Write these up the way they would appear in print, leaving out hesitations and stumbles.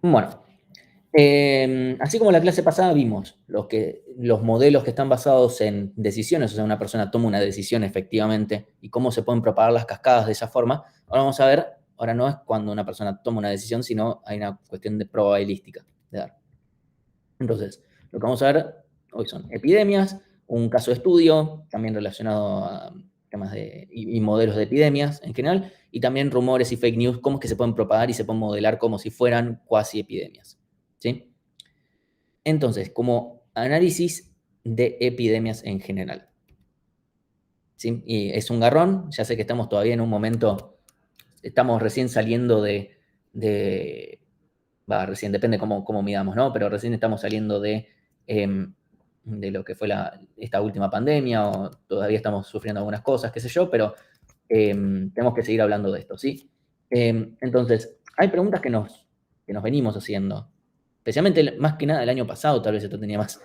Bueno, así como la clase pasada vimos los modelos que están basados en decisiones, o sea, una persona toma una decisión efectivamente y cómo se pueden propagar las cascadas de esa forma, ahora vamos a ver, ahora no es cuando una persona toma una decisión, sino hay una cuestión de probabilística de dar. Entonces, lo que vamos a ver hoy son epidemias, un caso de estudio, también relacionado a temas y modelos de epidemias en general, y también rumores y fake news, cómo es que se pueden propagar y se pueden modelar como si fueran cuasi epidemias. ¿Sí? Entonces, como análisis de epidemias en general. ¿Sí? Y es un garrón, ya sé que estamos todavía en un momento, estamos recién saliendo de recién, depende cómo midamos, ¿no? Pero recién estamos saliendo de lo que fue esta última pandemia, o todavía estamos sufriendo algunas cosas, qué sé yo, pero tenemos que seguir hablando de esto, ¿sí? Entonces, hay preguntas que nos venimos haciendo, especialmente más que nada el año pasado, tal vez esto tenía más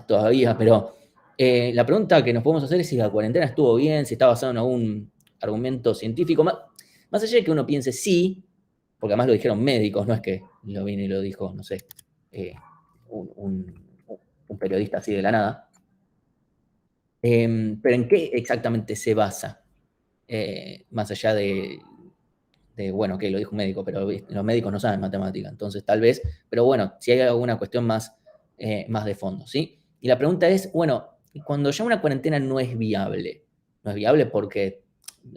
todavía, pero la pregunta que nos podemos hacer es si la cuarentena estuvo bien, si está basado en algún argumento científico, más allá de que uno piense sí, porque además lo dijeron médicos, no es que lo vino y lo dijo, no sé, eh, un, un- un periodista así de la nada. Pero ¿en qué exactamente se basa? Más allá bueno, que lo dijo un médico, pero los médicos no saben matemática, entonces tal vez, pero bueno, si hay alguna cuestión más de fondo, ¿sí? Y la pregunta es, bueno, cuando ya una cuarentena no es viable porque,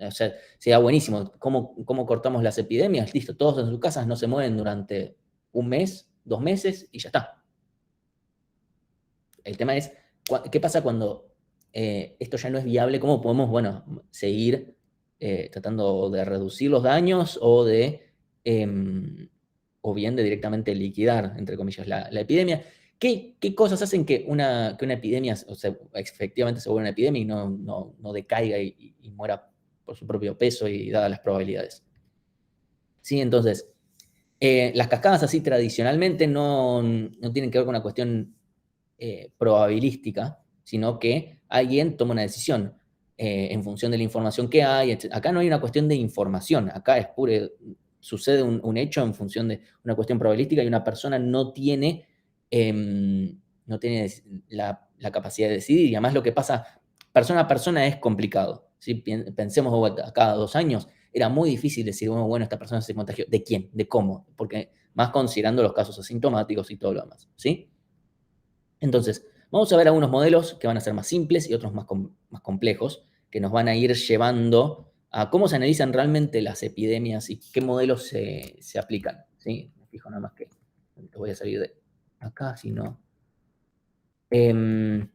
o sea, sería buenísimo, ¿cómo cortamos las epidemias? Listo, todos en sus casas no se mueven durante un mes, 2 meses y ya está. El tema es, ¿qué pasa cuando esto ya no es viable? ¿Cómo podemos, bueno, seguir tratando de reducir los daños o bien de directamente liquidar, entre comillas, la epidemia? ¿Qué cosas hacen que una epidemia, o sea, efectivamente se vuelva una epidemia y no decaiga y muera por su propio peso y dadas las probabilidades? Sí, entonces, las cascadas así tradicionalmente no tienen que ver con una cuestión probabilística, sino que alguien toma una decisión en función de la información que hay. Acá no hay una cuestión de información, acá es sucede un hecho en función de una cuestión probabilística y una persona no tiene la capacidad de decidir. Y además lo que pasa persona a persona es complicado. ¿Sí? Pensemos a cada 2 años, era muy difícil decir, bueno, esta persona se contagió. ¿De quién? ¿De cómo? Porque más considerando los casos asintomáticos y todo lo demás. ¿Sí? Entonces, vamos a ver algunos modelos que van a ser más simples y otros más complejos, que nos van a ir llevando a cómo se analizan realmente las epidemias y qué modelos se aplican. ¿Sí? Me fijo nada más que voy a salir de acá, si no. Em,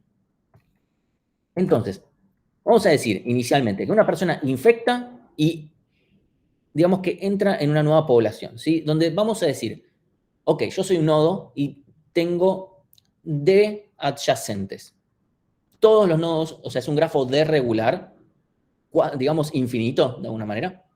entonces, vamos a decir inicialmente que una persona infecta y digamos que entra en una nueva población, ¿sí? Donde vamos a decir, ok, yo soy un nodo y tengo D adyacentes. Todos los nodos, o sea, es un grafo D regular, digamos infinito de alguna manera,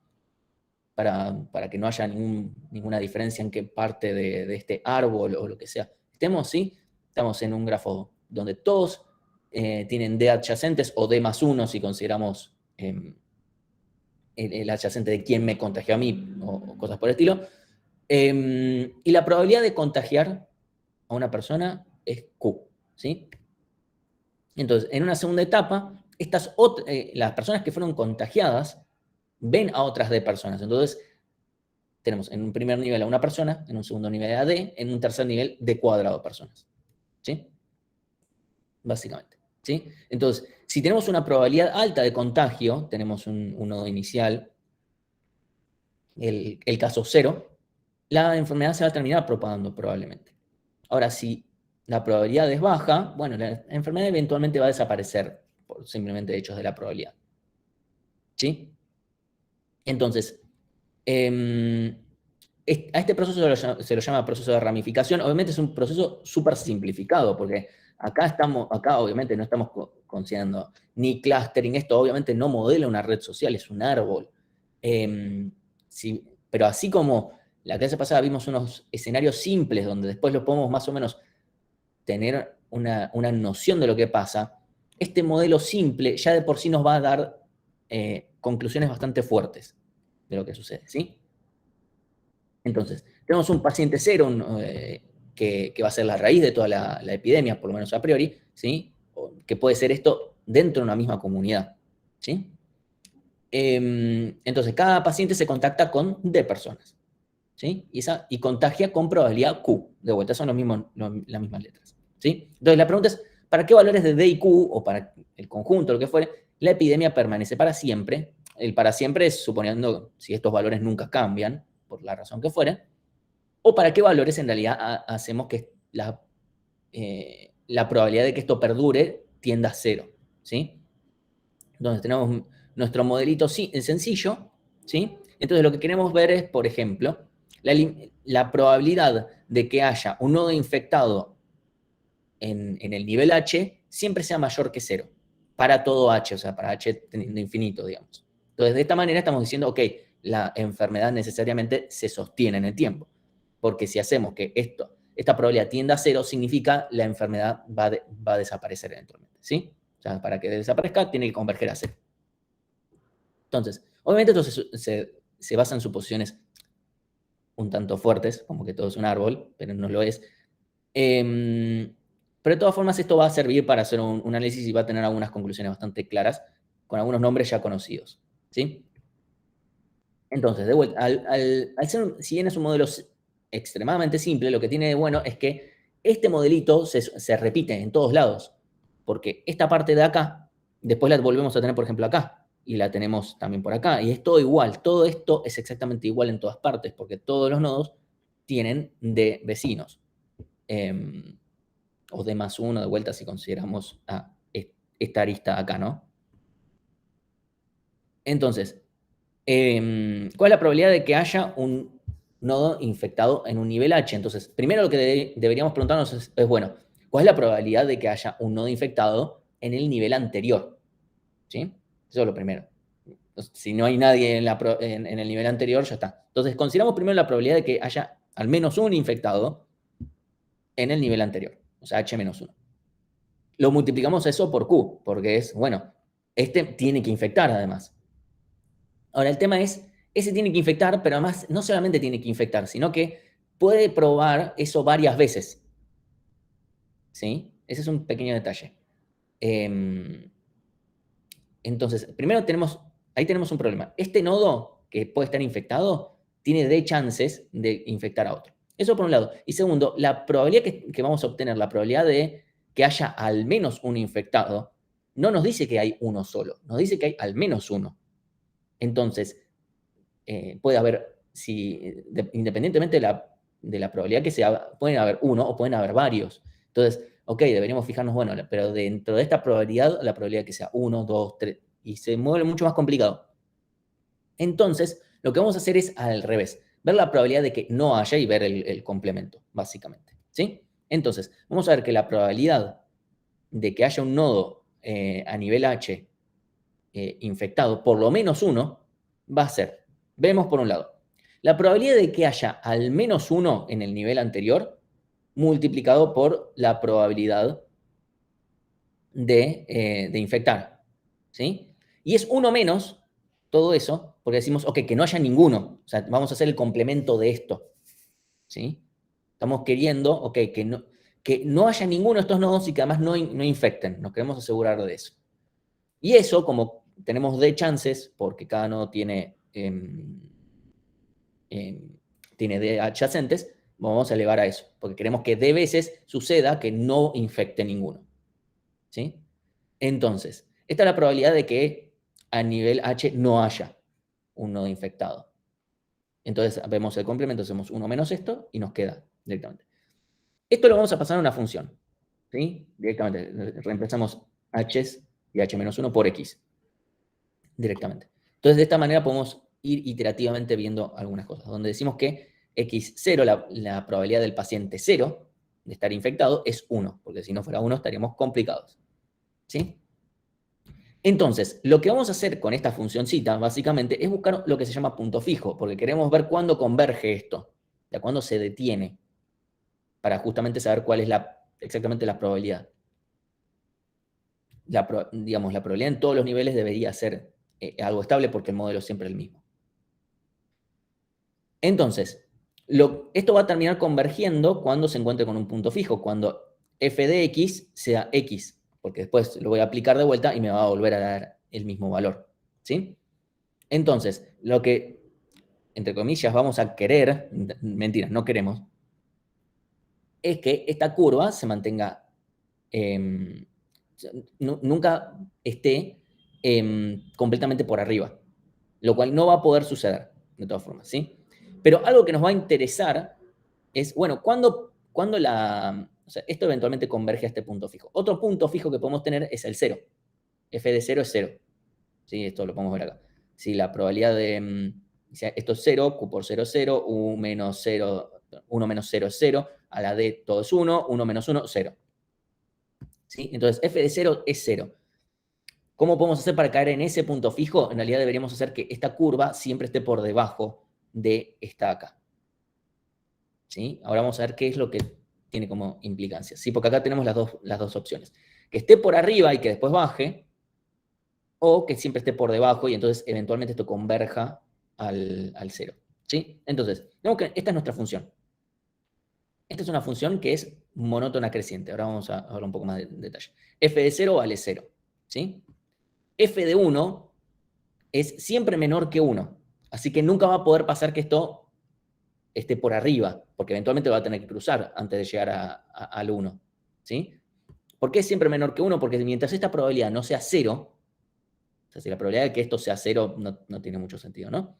para que no haya ninguna diferencia en qué parte de este árbol o lo que sea estemos, ¿sí? Estamos en un grafo donde todos tienen D adyacentes o D más 1 si consideramos el adyacente de quién me contagió a mí o cosas por el estilo. Y la probabilidad de contagiar a una persona es Q, ¿sí? Entonces, en una segunda etapa, las personas que fueron contagiadas ven a otras D personas. Entonces, tenemos en un primer nivel a una persona, en un segundo nivel a D, en un tercer nivel D cuadrado personas. ¿Sí? Básicamente. ¿Sí? Entonces, si tenemos una probabilidad alta de contagio, tenemos un nodo inicial, el caso cero, la enfermedad se va a terminar propagando probablemente. Ahora, si la probabilidad es baja, bueno, la enfermedad eventualmente va a desaparecer por simplemente hechos de la probabilidad. ¿Sí? Entonces, eh, a este proceso se lo llama proceso de ramificación. Obviamente es un proceso súper simplificado, porque acá obviamente no estamos considerando ni clustering, esto obviamente no modela una red social, es un árbol. Sí, pero así como la clase pasada vimos unos escenarios simples donde después lo podemos más o menos tener una noción de lo que pasa, este modelo simple ya de por sí nos va a dar conclusiones bastante fuertes de lo que sucede, ¿sí? Entonces, tenemos un paciente cero que va a ser la raíz de toda la epidemia, por lo menos a priori, ¿sí? Que puede ser esto dentro de una misma comunidad, ¿sí? Entonces, cada paciente se contacta con D personas, ¿sí? Y contagia con probabilidad Q. De vuelta, son las mismas letras, ¿sí? Entonces, la pregunta es, ¿para qué valores de D y Q, o para el conjunto, lo que fuere, la epidemia permanece para siempre? El para siempre es suponiendo si estos valores nunca cambian, por la razón que fuere, o para qué valores en realidad hacemos que la probabilidad de que esto perdure tienda a cero, ¿sí? Entonces tenemos nuestro modelito sencillo, ¿sí? Entonces lo que queremos ver es, por ejemplo, la probabilidad de que haya un nodo infectado en el nivel H siempre sea mayor que cero, para todo H, o sea, para H teniendo infinito, digamos. Entonces, de esta manera estamos diciendo, ok, la enfermedad necesariamente se sostiene en el tiempo, porque si hacemos que esta probabilidad tienda a cero, significa la enfermedad va a desaparecer eventualmente, ¿sí? O sea, para que desaparezca, tiene que converger a cero. Entonces, obviamente esto se basa en suposiciones un tanto fuertes, como que todo es un árbol, pero no lo es. Pero de todas formas, esto va a servir para hacer un análisis y va a tener algunas conclusiones bastante claras, con algunos nombres ya conocidos, ¿sí? Entonces, de vuelta, si bien es un modelo extremadamente simple, lo que tiene de bueno es que este modelito se repite en todos lados, porque esta parte de acá, después la volvemos a tener, por ejemplo, acá, y la tenemos también por acá, y es todo igual, todo esto es exactamente igual en todas partes, porque todos los nodos tienen de vecinos, o de más uno, de vuelta si consideramos esta arista acá, ¿no? Entonces, ¿cuál es la probabilidad de que haya un nodo infectado en un nivel H? Entonces, primero lo que deberíamos preguntarnos es, bueno, ¿cuál es la probabilidad de que haya un nodo infectado en el nivel anterior? ¿Sí? Eso es lo primero. Entonces, si no hay nadie en el nivel anterior, ya está. Entonces, consideramos primero la probabilidad de que haya al menos un infectado en el nivel anterior, o sea, H-1. Lo multiplicamos eso por Q, porque es, bueno, este tiene que infectar además. Ahora, el tema es, ese tiene que infectar, pero además no solamente tiene que infectar, sino que puede probar eso varias veces. ¿Sí? Ese es un pequeño detalle. Entonces, primero ahí tenemos un problema. Este nodo que puede estar infectado tiene de chances de infectar a otro. Eso por un lado. Y segundo, la probabilidad que vamos a obtener, la probabilidad de que haya al menos un infectado, no nos dice que hay uno solo, nos dice que hay al menos uno. Entonces, puede haber, independientemente de la probabilidad que sea, pueden haber uno o pueden haber varios. Entonces, ok, deberíamos fijarnos, bueno, pero dentro de esta probabilidad, la probabilidad que sea uno, dos, tres, y se mueve mucho más complicado. Entonces, lo que vamos a hacer es al revés, ver la probabilidad de que no haya y ver el complemento, básicamente. ¿Sí? Entonces, vamos a ver que la probabilidad de que haya un nodo a nivel H infectado, por lo menos uno, va a ser, vemos por un lado, la probabilidad de que haya al menos uno en el nivel anterior multiplicado por la probabilidad de infectar. ¿Sí? Y es uno menos todo eso, porque decimos, ok, que no haya ninguno. O sea, vamos a hacer el complemento de esto. ¿Sí? Estamos queriendo, ok, que no haya ninguno de estos nodos y que además no infecten. Nos queremos asegurar de eso. Y eso, como tenemos D chances, porque cada nodo tiene D adyacentes, vamos a elevar a eso, porque queremos que D veces suceda que no infecte ninguno. ¿Sí? Entonces, esta es la probabilidad de que a nivel H no haya un nodo infectado. Entonces, vemos el complemento, hacemos 1 menos esto y nos queda directamente. Esto lo vamos a pasar a una función. ¿Sí? Directamente, reemplazamos H y H-1 por X. Directamente. Entonces, de esta manera podemos ir iterativamente viendo algunas cosas, donde decimos que X0, la probabilidad del paciente 0 de estar infectado, es 1, porque si no fuera 1 estaríamos complicados. ¿Sí? Entonces, lo que vamos a hacer con esta funcioncita, básicamente, es buscar lo que se llama punto fijo, porque queremos ver cuándo converge esto, de cuándo se detiene, para justamente saber cuál es exactamente la probabilidad. Digamos, la probabilidad en todos los niveles debería ser algo estable porque el modelo es siempre el mismo. Entonces, Esto va a terminar convergiendo cuando se encuentre con un punto fijo, cuando f de x sea x, porque después lo voy a aplicar de vuelta y me va a volver a dar el mismo valor, ¿sí? Entonces, lo que, entre comillas, vamos a querer, mentira, no queremos, es que esta curva se mantenga, nunca esté completamente por arriba, lo cual no va a poder suceder, de todas formas, ¿sí? Pero algo que nos va a interesar es, bueno, ¿cuándo o sea, esto eventualmente converge a este punto fijo? Otro punto fijo que podemos tener es el 0. F de 0 es 0. ¿Sí? Esto lo podemos ver acá. Si la probabilidad de, esto es 0, Q por 0 es 0, U menos 0, 1 menos 0 es 0, a la D todo es 1, 1 menos 1, 0. ¿Sí? Entonces, F de 0 es 0. ¿Cómo podemos hacer para caer en ese punto fijo? En realidad deberíamos hacer que esta curva siempre esté por debajo de esta acá. ¿Sí? Ahora vamos a ver qué es lo que tiene como implicancia. ¿Sí? Porque acá tenemos las dos opciones. Que esté por arriba y que después baje, o que siempre esté por debajo y entonces eventualmente esto converja al 0. ¿Sí? Entonces, tenemos que esta es nuestra función. Esta es una función que es monótona creciente. Ahora vamos a hablar un poco más de detalle. F de 0 vale 0. ¿Sí? F de 1 es siempre menor que 1. Así que nunca va a poder pasar que esto esté por arriba, porque eventualmente va a tener que cruzar antes de llegar al 1. ¿Sí? ¿Por qué es siempre menor que 1? Porque mientras esta probabilidad no sea 0, o sea, si la probabilidad de que esto sea 0 no tiene mucho sentido, ¿no?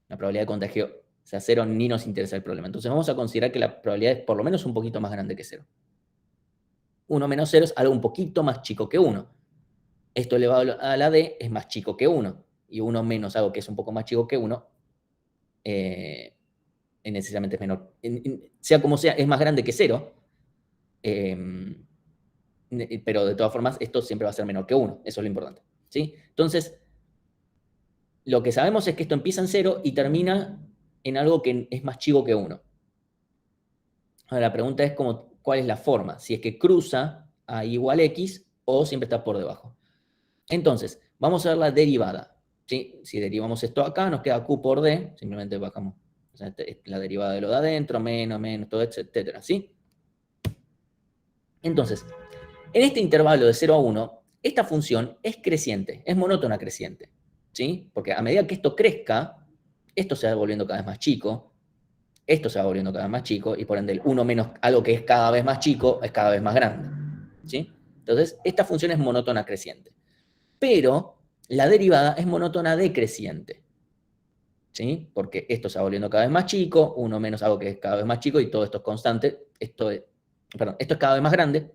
La probabilidad de contagio sea 0 ni nos interesa el problema. Entonces vamos a considerar que la probabilidad es por lo menos un poquito más grande que 0. 1 menos 0 es algo un poquito más chico que 1. Esto elevado a la d es más chico que 1. Y 1 menos algo que es un poco más chico que 1, necesariamente es menor. Sea como sea, es más grande que 0. Pero de todas formas, esto siempre va a ser menor que 1. Eso es lo importante. ¿Sí? Entonces, lo que sabemos es que esto empieza en 0 y termina en algo que es más chico que 1. Ahora, la pregunta es cuál es la forma. Si es que cruza a igual x o siempre está por debajo. Entonces, vamos a ver la derivada. ¿Sí? Si derivamos esto acá, nos queda q por d. Simplemente bajamos, o sea, la derivada de lo de adentro, menos, todo, etcétera. ¿Sí? Entonces, en este intervalo de 0 a 1, esta función es creciente, es monótona creciente. ¿Sí? Porque a medida que esto crezca, esto se va volviendo cada vez más chico, esto se va volviendo cada vez más chico, y por ende el 1 menos algo que es cada vez más chico es cada vez más grande. ¿Sí? Entonces, esta función es monótona creciente. Pero la derivada es monótona decreciente. ¿Sí? Porque esto se va volviendo cada vez más chico, 1 menos algo que es cada vez más chico, y todo esto es constante. Esto es cada vez más grande.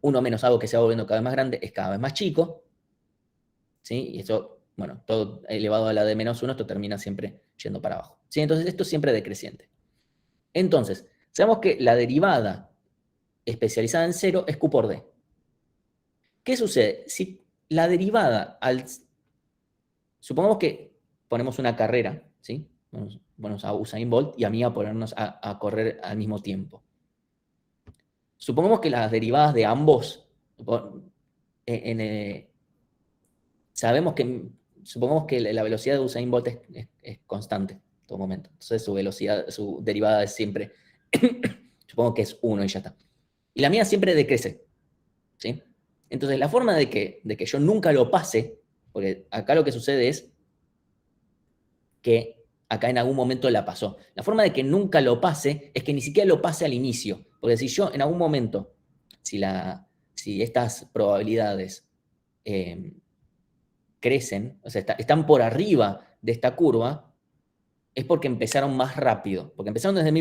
1 menos algo que se va volviendo cada vez más grande es cada vez más chico. ¿Sí? Y eso, bueno, todo elevado a la d menos 1, esto termina siempre yendo para abajo. ¿Sí? Entonces, esto es siempre decreciente. Entonces, sabemos que la derivada especializada en 0 es q por d. ¿Qué sucede? Si la derivada, supongamos que ponemos una carrera, ¿sí? Ponemos a Usain Bolt y a mí a ponernos a correr al mismo tiempo. Supongamos que las derivadas de ambos, supongamos que la velocidad de Usain Bolt es constante en todo momento. Entonces su derivada es siempre, supongo que es 1 y ya está. Y la mía siempre decrece, ¿sí? Entonces la forma de que yo nunca lo pase, porque acá lo que sucede es que acá en algún momento la pasó. La forma de que nunca lo pase es que ni siquiera lo pase al inicio. Porque si yo en algún momento, si estas probabilidades crecen, o sea, están por arriba de esta curva, es porque empezaron más rápido, porque empezaron desde el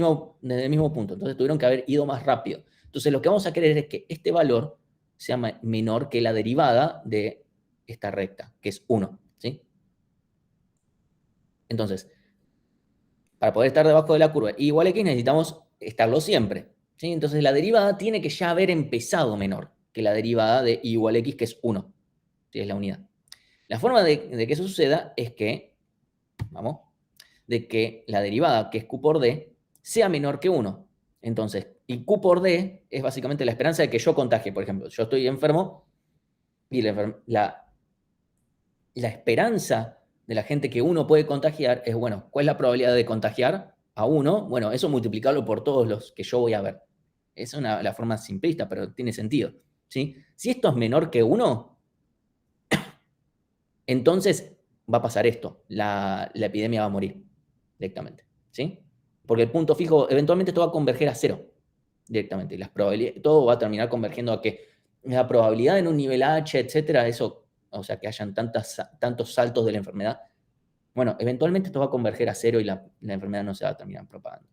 mismo punto, entonces tuvieron que haber ido más rápido. Entonces lo que vamos a querer es que este valor sea menor que la derivada de esta recta, que es 1, ¿sí? Entonces, para poder estar debajo de la curva igual a x necesitamos estarlo siempre, ¿sí? Entonces la derivada tiene que ya haber empezado menor que la derivada de igual a x, que es 1, ¿sí? Es la unidad. La forma de que eso suceda es que, vamos, de que la derivada, que es q por d, sea menor que 1. Entonces, y q por d es básicamente la esperanza de que yo contagie. Por ejemplo, yo estoy enfermo y la esperanza de la gente que uno puede contagiar es, bueno, ¿cuál es la probabilidad de contagiar a uno? Bueno, eso multiplicarlo por todos los que yo voy a ver. Es la forma simplista, pero tiene sentido, ¿sí? Si esto es menor que 1, entonces va a pasar esto, la epidemia va a morir directamente, ¿sí? Porque el punto fijo, eventualmente esto va a converger a 0 directamente. Las probabilidades, todo va a terminar convergiendo a que la probabilidad en un nivel H, etcétera, eso, o sea, que hayan tantos saltos de la enfermedad, bueno, eventualmente esto va a converger a 0 y la enfermedad no se va a terminar propagando,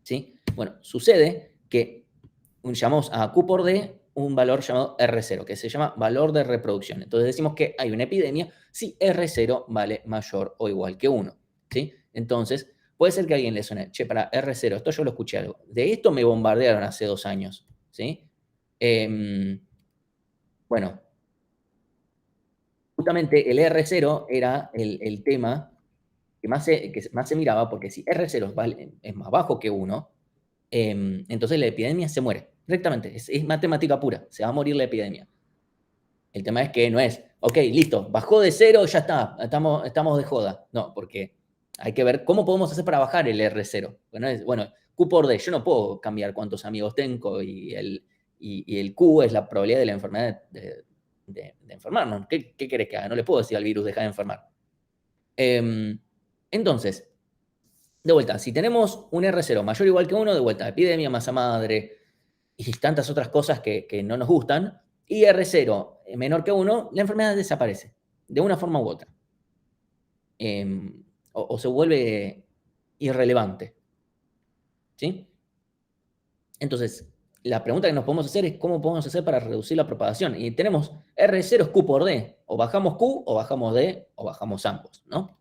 ¿sí? Bueno, sucede que llamamos a Q por D un valor llamado R0, que se llama valor de reproducción. Entonces decimos que hay una epidemia si R0 vale mayor o igual que 1, ¿sí? Entonces, puede ser que a alguien le suene, che, para R0, esto yo lo escuché algo. De esto me bombardearon hace 2 años, ¿sí? Bueno, justamente el R0 era el tema que más se miraba, porque si R0 es más bajo que 1, entonces la epidemia se muere directamente. Es matemática pura, se va a morir la epidemia. El tema es que no es, ok, listo, bajó de 0, ya está, estamos de joda. No, porque hay que ver cómo podemos hacer para bajar el R0. Bueno, Q por D, yo no puedo cambiar cuántos amigos tengo y el Q es la probabilidad de la enfermedad de enfermarnos. ¿Qué querés que haga? No le puedo decir al virus, deja de enfermar. Entonces, de vuelta, si tenemos un R0 mayor o igual que 1, de vuelta, epidemia, masa madre y tantas otras cosas que no nos gustan, y R0 menor que 1, la enfermedad desaparece, de una forma u otra. O se vuelve irrelevante, ¿sí? Entonces, la pregunta que nos podemos hacer es cómo podemos hacer para reducir la propagación. Y tenemos R0 es Q por D. O bajamos Q, o bajamos D, o bajamos ambos, ¿no?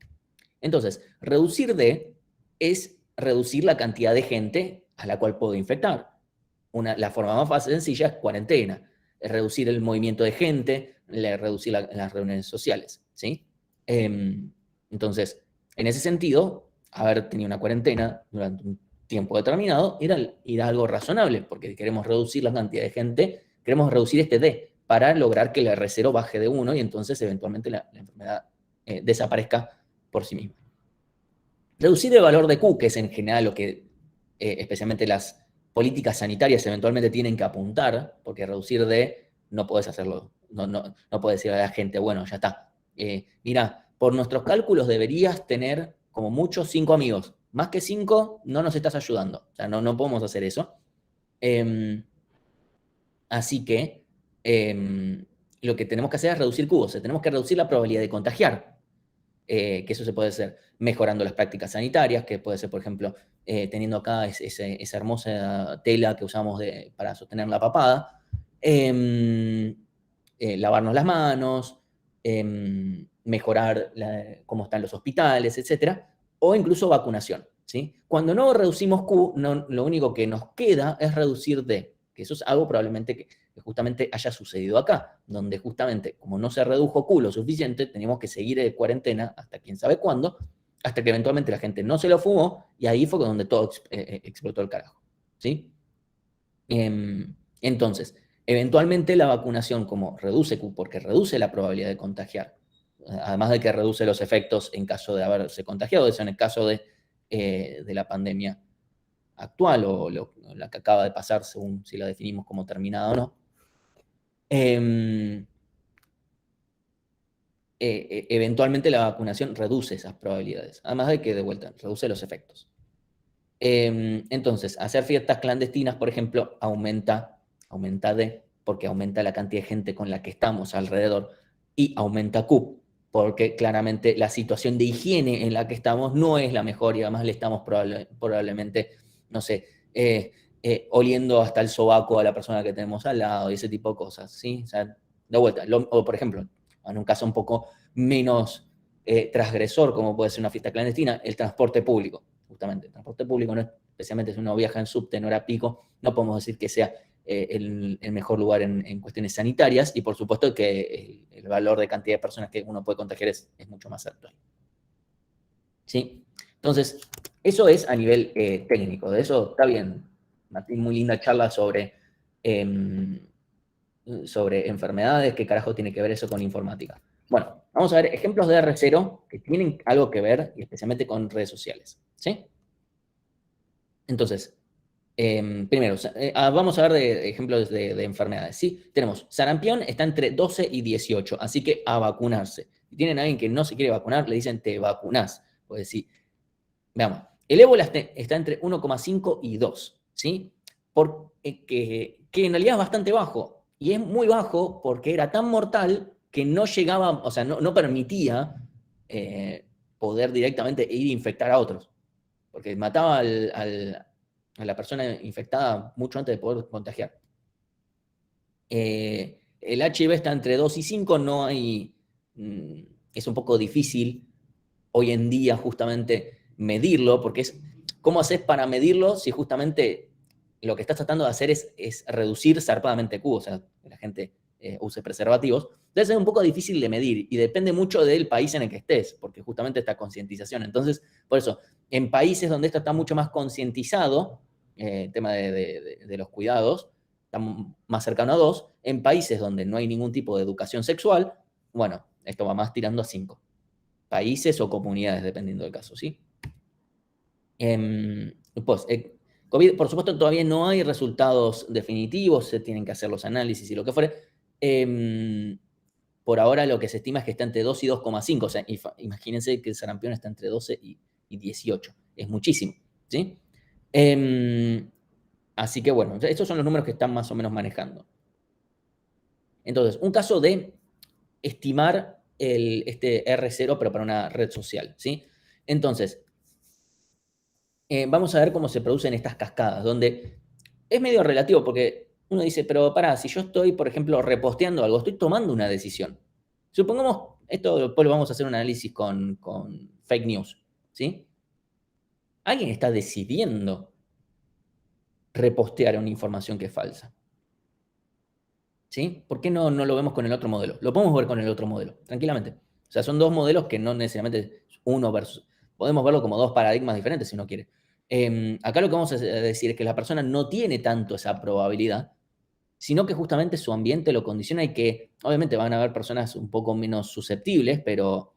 Entonces, reducir D es reducir la cantidad de gente a la cual puedo infectar. La forma más fácil, sencilla, es cuarentena. Es reducir el movimiento de gente, reducir las reuniones sociales, ¿sí? Entonces, en ese sentido, haber tenido una cuarentena durante un tiempo determinado era algo razonable, porque queremos reducir la cantidad de gente, queremos reducir este D para lograr que el R0 baje de 1 y entonces eventualmente la enfermedad desaparezca por sí misma. Reducir el valor de Q, que es en general lo que especialmente las políticas sanitarias eventualmente tienen que apuntar, porque reducir D no puedes hacerlo, no puedes decir a la gente, bueno, ya está. Mira, por nuestros cálculos deberías tener como mucho 5 amigos. Más que 5 no nos estás ayudando. O sea, no podemos hacer eso. Así que lo que tenemos que hacer es reducir Q. O sea, tenemos que reducir la probabilidad de contagiar. Que eso se puede hacer mejorando las prácticas sanitarias, que puede ser, por ejemplo, teniendo acá esa hermosa tela que usamos para sostener la papada, lavarnos las manos, mejorar cómo están los hospitales, etcétera, o incluso vacunación, ¿sí? Cuando no reducimos Q, lo único que nos queda es reducir D, que eso es algo probablemente que justamente haya sucedido acá, donde justamente como no se redujo Q lo suficiente, teníamos que seguir de cuarentena hasta quién sabe cuándo, hasta que eventualmente la gente no se lo fumó y ahí fue donde todo explotó el carajo, ¿sí? Entonces, eventualmente la vacunación como reduce Q, porque reduce la probabilidad de contagiar, además de que reduce los efectos en caso de haberse contagiado, eso en el caso de la pandemia actual o la que acaba de pasar, según si la definimos como terminada o no. Eventualmente la vacunación reduce esas probabilidades, además de que de vuelta reduce los efectos. Entonces, hacer fiestas clandestinas, por ejemplo, aumenta porque aumenta la cantidad de gente con la que estamos alrededor, y aumenta Q, porque claramente la situación de higiene en la que estamos no es la mejor y además le estamos probablemente, no sé, oliendo hasta el sobaco a la persona que tenemos al lado y ese tipo de cosas, ¿sí? O sea, de vuelta, o por ejemplo, en un caso un poco menos transgresor, como puede ser una fiesta clandestina, el transporte público. Justamente, el transporte público, especialmente si uno viaja en subte, en hora pico, no podemos decir que sea el mejor lugar en cuestiones sanitarias, y por supuesto que el valor de cantidad de personas que uno puede contagiar es mucho más alto. ¿Sí? Entonces, eso es a nivel técnico. De eso está bien, Martín, muy linda charla sobre enfermedades, qué carajo tiene que ver eso con informática. Bueno, Vamos a ver ejemplos de R0 que tienen algo que ver, y especialmente con redes sociales, ¿sí? Entonces, primero, vamos a ver de ejemplos de enfermedades, ¿sí? Tenemos, sarampión está entre 12 y 18, así que a vacunarse. Si tienen a alguien que no se quiere vacunar, le dicen te vacunás. Pues sí, veamos, el ébola está entre 1,5 y 2, ¿sí? Que en realidad es bastante bajo, y es muy bajo porque era tan mortal que no llegaba, o sea, no permitía poder directamente ir a infectar a otros, porque mataba a la persona infectada mucho antes de poder contagiar. El HIV está entre 2 y 5, no hay, es un poco difícil hoy en día justamente medirlo, porque es, ¿cómo haces para medirlo si justamente lo que estás tratando de hacer es reducir zarpadamente Q, o sea, que la gente use preservativos? Entonces es un poco difícil de medir y depende mucho del país en el que estés, porque justamente esta concientización. Entonces, por eso, en países donde esto está mucho más concientizado, el tema de los cuidados, está más cercano a 2, en países donde no hay ningún tipo de educación sexual, bueno, esto va más tirando a 5 países o comunidades, dependiendo del caso, ¿sí? Pues, COVID, por supuesto, todavía no hay resultados definitivos, se tienen que hacer los análisis y lo que fuere. Por ahora lo que se estima es que está entre 2 y 2,5, o sea, imagínense que el sarampión está entre 12 y 18, es muchísimo, ¿sí? Así que bueno, estos son los números que están más o menos manejando. Entonces, un caso de estimar este R0, pero para una red social, ¿sí? Entonces, vamos a ver cómo se producen estas cascadas, donde es medio relativo, porque uno dice, pero pará, si yo estoy, por ejemplo, reposteando algo, estoy tomando una decisión. Supongamos, esto después lo vamos a hacer un análisis con fake news, ¿sí? Alguien está decidiendo repostear una información que es falsa, ¿sí? ¿Por qué no lo vemos con el otro modelo? Lo podemos ver con el otro modelo, tranquilamente. O sea, son dos modelos que no necesariamente uno versus... Podemos verlo como dos paradigmas diferentes si uno quiere. Acá lo que vamos a decir es que la persona no tiene tanto esa probabilidad, sino que justamente su ambiente lo condiciona y que obviamente van a haber personas un poco menos susceptibles, pero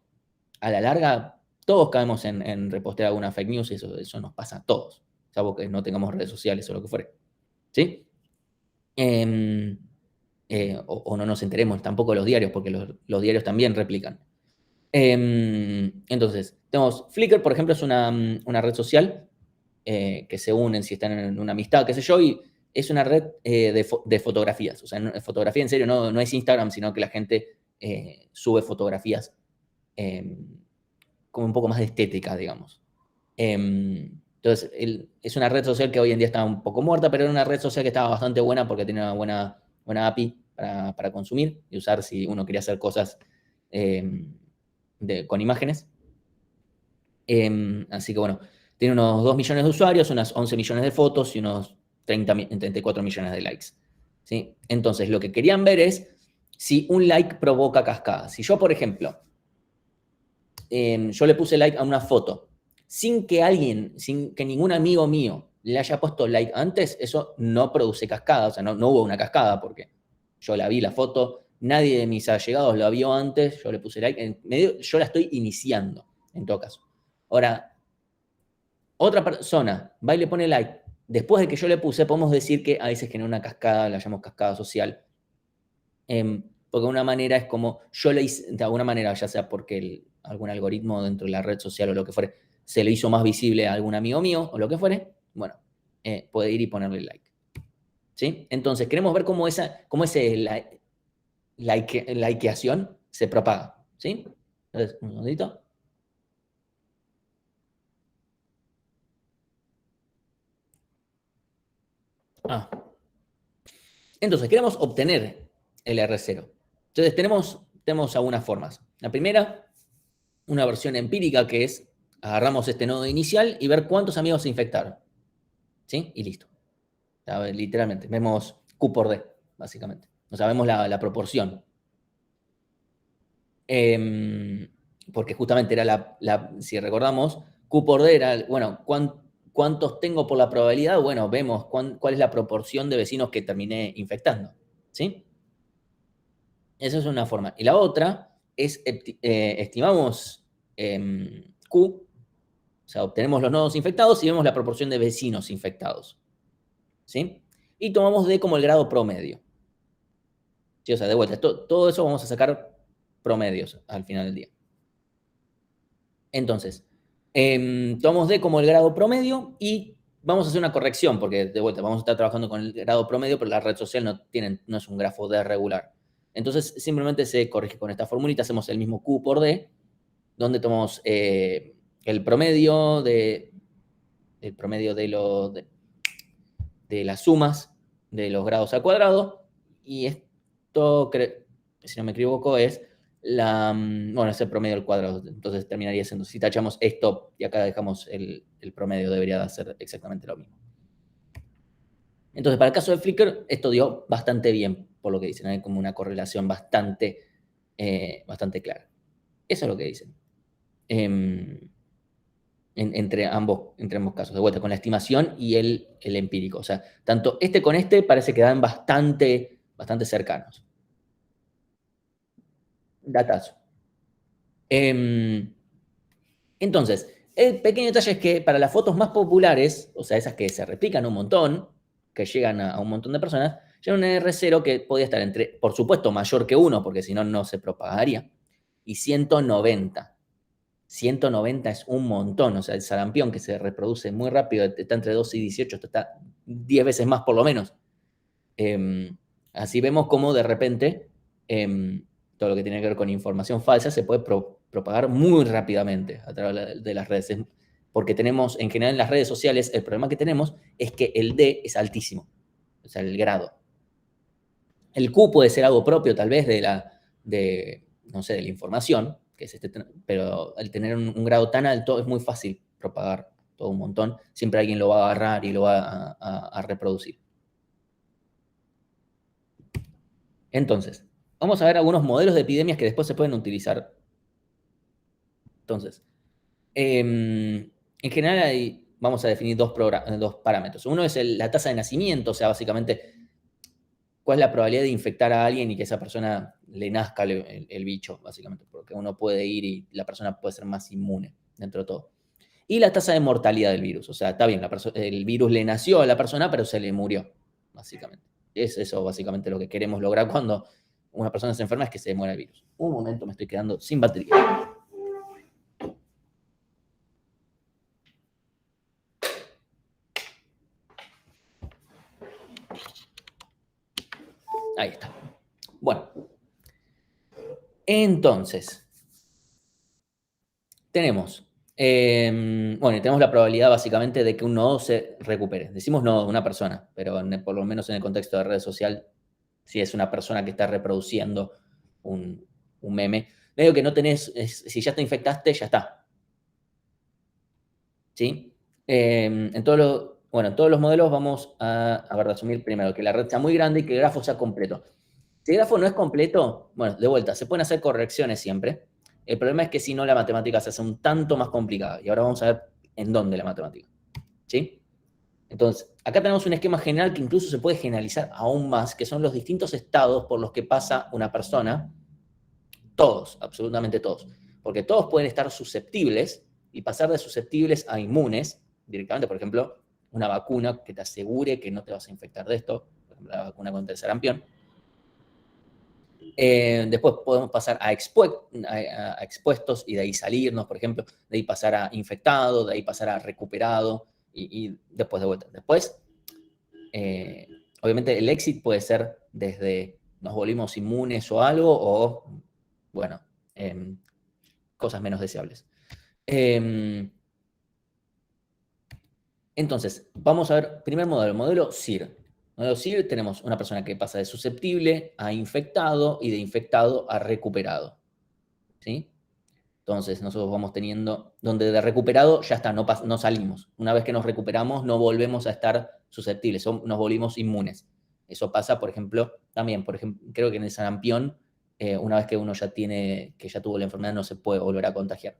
a la larga todos caemos en repostear alguna fake news y eso nos pasa a todos, salvo que no tengamos redes sociales o lo que fuere. ¿Sí? O no nos enteremos tampoco de los diarios, porque los diarios también replican. Entonces, tenemos Flickr, por ejemplo, es una red social que se unen si están en una amistad, qué sé yo, y es una red de fotografías. O sea, fotografía en serio, no es Instagram, sino que la gente sube fotografías como un poco más de estética, digamos. Entonces, es una red social que hoy en día está un poco muerta, pero era una red social que estaba bastante buena porque tenía una buena API para consumir y usar si uno quería hacer cosas con imágenes. Así que bueno, tiene unos 2 millones de usuarios, unas 11 millones de fotos y unos 34 millones de likes, ¿sí? Entonces, lo que querían ver es si un like provoca cascada. Si yo, por ejemplo, yo le puse like a una foto sin que ningún amigo mío le haya puesto like antes, eso no produce cascada, o sea, no hubo una cascada porque yo la vi la foto, nadie de mis allegados la vio antes, yo le puse like, yo la estoy iniciando, en todo caso. Ahora, otra persona va y le pone like, después de que yo le puse, podemos decir que a veces genera una cascada, la llamamos cascada social, porque de una manera es como, yo le hice, de alguna manera, ya sea porque algún algoritmo dentro de la red social o lo que fuere, se le hizo más visible a algún amigo mío o lo que fuere, bueno, puede ir y ponerle like. ¿Sí? Entonces, queremos ver cómo esa likeación se propaga. ¿Sí? Entonces, un segundito. Ah. Entonces, queremos obtener el R0. Entonces, tenemos algunas formas. La primera, una versión empírica que es, agarramos este nodo inicial y ver cuántos amigos se infectaron. ¿Sí? Y listo. A ver, literalmente, vemos Q por D, básicamente. O sea, vemos la proporción. Porque justamente era si recordamos, Q por D era, bueno, ¿cuántos tengo por la probabilidad? Bueno, vemos cuál es la proporción de vecinos que terminé infectando. ¿Sí? Esa es una forma. Y la otra estimamos Q, o sea, obtenemos los nodos infectados y vemos la proporción de vecinos infectados, ¿sí? Y tomamos D como el grado promedio. ¿Sí? O sea, de vuelta, todo eso vamos a sacar promedios al final del día. Entonces, tomamos D como el grado promedio y vamos a hacer una corrección, porque de vuelta vamos a estar trabajando con el grado promedio, pero la red social no es un grafo D regular. Entonces, simplemente se corrige con esta formulita, hacemos el mismo Q por D, donde tomamos el promedio de las sumas de los grados al cuadrado, y esto, si no me equivoco, es es el promedio al cuadrado. Entonces terminaría siendo, si tachamos esto y acá dejamos el promedio, debería de ser exactamente lo mismo. Entonces, para el caso de Flickr, esto dio bastante bien, por lo que dicen. Hay como una correlación bastante clara. Eso es lo que dicen. Entre ambos casos, de vuelta, con la estimación y el empírico. O sea, tanto este con este parece que dan bastante cercanos. Datazo. Entonces, el pequeño detalle es que para las fotos más populares, o sea, esas que se replican un montón, que llegan a un montón de personas, llega un R0 que podía estar entre, por supuesto, mayor que 1, porque si no, no se propagaría, y 190. 190 es un montón, o sea, el sarampión que se reproduce muy rápido, está entre 12 y 18, esto está 10 veces más por lo menos. Así vemos cómo de repente todo lo que tiene que ver con información falsa se puede propagar muy rápidamente a través de las redes. Porque tenemos, en general en las redes sociales, el problema que tenemos es que el D es altísimo, o sea, el grado. El Q puede ser algo propio tal vez de la información, que es pero al tener un grado tan alto es muy fácil propagar todo un montón. Siempre alguien lo va a agarrar y lo va a reproducir. Entonces, vamos a ver algunos modelos de epidemias que después se pueden utilizar. Entonces, en general vamos a definir dos parámetros. Uno es la tasa de nacimiento, o sea, básicamente, cuál es la probabilidad de infectar a alguien y que esa persona le nazca el bicho, básicamente, porque uno puede ir y la persona puede ser más inmune dentro de todo. Y la tasa de mortalidad del virus, o sea, está bien, el virus le nació a la persona, pero se le murió, básicamente. Es eso básicamente lo que queremos lograr cuando una persona se enferma, es que se muera el virus. Un momento, me estoy quedando sin batería. Ahí está. Bueno, entonces, tenemos la probabilidad básicamente de que un nodo se recupere. Decimos nodo, una persona, pero por lo menos en el contexto de red social, si es una persona que está reproduciendo un meme, medio que no tenés, si ya te infectaste, ya está. ¿Sí? En todos los modelos vamos a asumir primero que la red sea muy grande y que el grafo sea completo. Si el grafo no es completo, bueno, de vuelta, se pueden hacer correcciones siempre. El problema es que si no, la matemática se hace un tanto más complicada. Y ahora vamos a ver en dónde la matemática. ¿Sí? Entonces, acá tenemos un esquema general que incluso se puede generalizar aún más, que son los distintos estados por los que pasa una persona. Todos, absolutamente todos. Porque todos pueden estar susceptibles y pasar de susceptibles a inmunes directamente. Por ejemplo, una vacuna que te asegure que no te vas a infectar de esto. Por ejemplo, la vacuna contra el sarampión. Después podemos pasar a expuestos y de ahí salirnos, por ejemplo, de ahí pasar a infectado, de ahí pasar a recuperado y después de vuelta. Después, obviamente el éxito puede ser desde nos volvimos inmunes o algo o, bueno, cosas menos deseables. Entonces, vamos a ver, primer modelo SIR. Modelo SIR, tenemos una persona que pasa de susceptible a infectado y de infectado a recuperado. ¿Sí? Entonces, nosotros vamos teniendo, donde de recuperado ya está, no salimos. Una vez que nos recuperamos, no volvemos a estar susceptibles, nos volvimos inmunes. Eso pasa, por ejemplo, también, creo que en el sarampión, una vez que uno que ya tuvo la enfermedad, no se puede volver a contagiar.